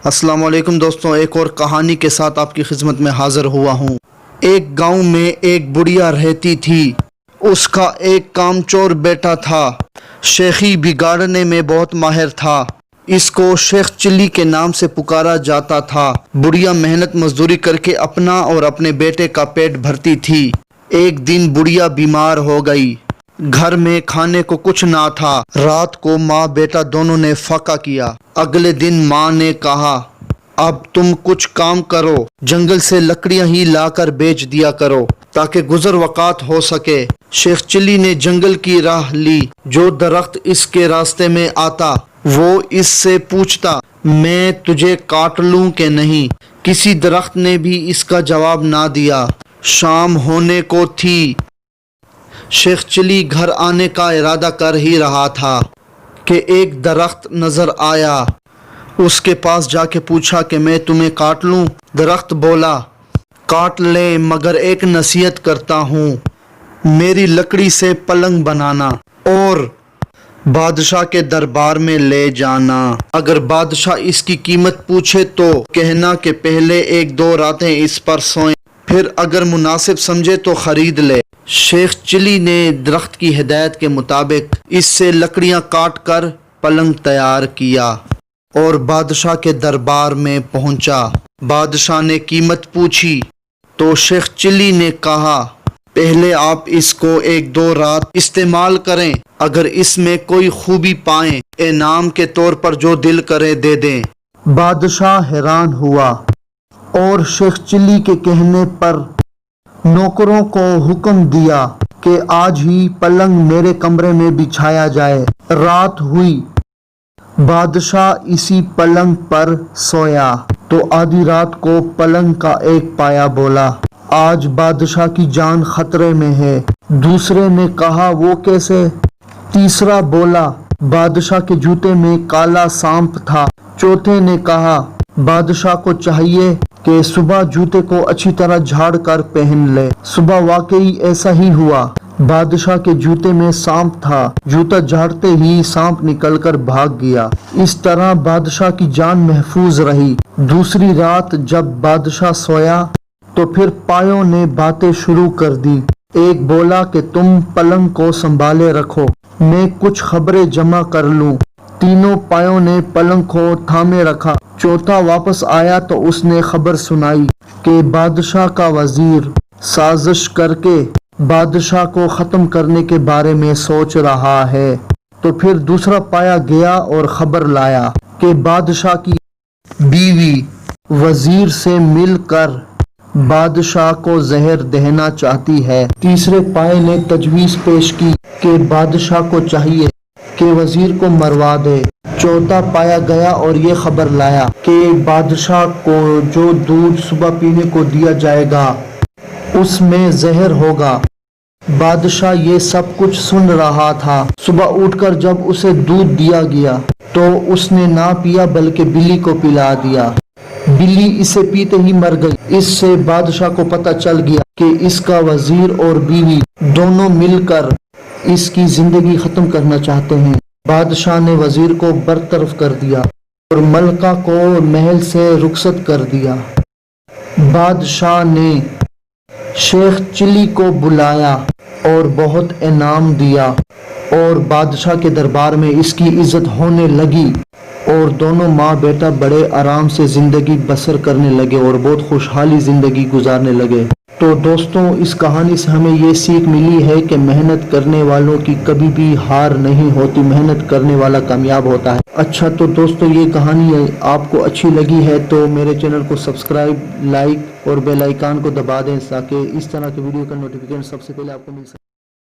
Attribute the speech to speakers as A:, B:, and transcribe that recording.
A: السلام علیکم دوستوں، ایک اور کہانی کے ساتھ آپ کی خدمت میں حاضر ہوا ہوں۔ ایک گاؤں میں ایک بڑھیا رہتی تھی۔ اس کا ایک کام چور بیٹا تھا۔ شیخی بگاڑنے میں بہت ماہر تھا۔ اس کو شیخ چلی کے نام سے پکارا جاتا تھا۔ بڑھیا محنت مزدوری کر کے اپنا اور اپنے بیٹے کا پیٹ بھرتی تھی۔ ایک دن بڑھیا بیمار ہو گئی۔ گھر میں کھانے کو کچھ نہ تھا۔ رات کو ماں بیٹا دونوں نے فاقہ کیا۔ اگلے دن ماں نے کہا، اب تم کچھ کام کرو، جنگل سے لکڑیاں ہی لا کر بیچ دیا کرو تاکہ گزر وقت ہو سکے۔ شیخ چلی نے جنگل کی راہ لی۔ جو درخت اس کے راستے میں آتا وہ اس سے پوچھتا، میں تجھے کاٹ لوں کہ نہیں؟ کسی درخت نے بھی اس کا جواب نہ دیا۔ شام ہونے کو تھی۔ شیخ چلی گھر آنے کا ارادہ کر ہی رہا تھا کہ ایک درخت نظر آیا۔ اس کے پاس جا کے پوچھا کہ میں تمہیں کاٹ لوں؟ درخت بولا، کاٹ لے، مگر ایک نصیحت کرتا ہوں، میری لکڑی سے پلنگ بنانا اور بادشاہ کے دربار میں لے جانا۔ اگر بادشاہ اس کی قیمت پوچھے تو کہنا کہ پہلے 1-2 راتیں اس پر سوئیں، پھر اگر مناسب سمجھے تو خرید لے۔ شیخ چلی نے درخت کی ہدایت کے مطابق اس سے لکڑیاں کاٹ کر پلنگ تیار کیا اور بادشاہ کے دربار میں پہنچا۔ بادشاہ نے قیمت پوچھی تو شیخ چلی نے کہا، پہلے آپ اس کو 1-2 رات استعمال کریں، اگر اس میں کوئی خوبی پائیں، انعام کے طور پر جو دل کرے دے دیں۔ بادشاہ حیران ہوا اور شیخ چلی کے کہنے پر نوکروں کو حکم دیا کہ آج ہی پلنگ میرے کمرے میں بچھایا جائے۔ رات ہوئی، بادشاہ اسی پلنگ پر سویا تو آدھی رات کو پلنگ کا ایک پایا بولا، آج بادشاہ کی جان خطرے میں ہے۔ دوسرے نے کہا، وہ کیسے؟ تیسرا بولا، بادشاہ کے جوتے میں کالا سانپ تھا۔ چوتھے نے کہا، بادشاہ کو چاہیے کہ صبح جوتے کو اچھی طرح جھاڑ کر پہن لے۔ صبح واقعی ایسا ہی ہوا، بادشاہ کے جوتے میں سانپ تھا۔ جوتا جھاڑتے ہی سانپ نکل کر بھاگ گیا۔ اس طرح بادشاہ کی جان محفوظ رہی۔ دوسری رات جب بادشاہ سویا تو پھر پایوں نے باتیں شروع کر دی۔ ایک بولا کہ تم پلنگ کو سنبھالے رکھو، میں کچھ خبریں جمع کر لوں۔ تینوں پایوں نے پلنگ کو تھامے رکھا۔ چوتھا واپس آیا تو اس نے خبر سنائی کہ بادشاہ کا وزیر سازش کر کے بادشاہ کو ختم کرنے کے بارے میں سوچ رہا ہے۔ تو پھر دوسرا پایا گیا اور خبر لایا کہ بادشاہ کی بیوی وزیر سے مل کر بادشاہ کو زہر دینا چاہتی ہے۔ تیسرے پائے نے تجویز پیش کی کہ بادشاہ کو چاہیے کہ وزیر کو مروا دے۔ چوتھا پایا گیا اور یہ خبر لایا کہ بادشاہ کو جو دودھ صبح پینے کو دیا جائے گا اس میں زہر ہوگا۔ بادشاہ یہ سب کچھ سن رہا تھا۔ صبح اٹھ کر جب اسے دودھ دیا گیا تو اس نے نہ پیا بلکہ بلی کو پلا دیا۔ بلی اسے پیتے ہی مر گئی۔ اس سے بادشاہ کو پتہ چل گیا کہ اس کا وزیر اور بیوی دونوں مل کر اس کی زندگی ختم کرنا چاہتے ہیں۔ بادشاہ نے وزیر کو برطرف کر دیا اور ملکہ کو محل سے رخصت کر دیا۔ بادشاہ نے شیخ چلی کو بلایا اور بہت انعام دیا اور بادشاہ کے دربار میں اس کی عزت ہونے لگی اور دونوں ماں بیٹا بڑے آرام سے زندگی بسر کرنے لگے اور بہت خوشحالی زندگی گزارنے لگے۔ تو دوستوں، اس کہانی سے ہمیں یہ سیکھ ملی ہے کہ محنت کرنے والوں کی کبھی بھی ہار نہیں ہوتی، محنت کرنے والا کامیاب ہوتا ہے۔ اچھا، تو دوستوں، یہ کہانی آپ کو اچھی لگی ہے تو میرے چینل کو سبسکرائب، لائک اور بیل آئیکن کو دبا دیں تاکہ اس طرح کے ویڈیو کا نوٹیفیکیشن سب سے پہلے آپ کو مل سکے۔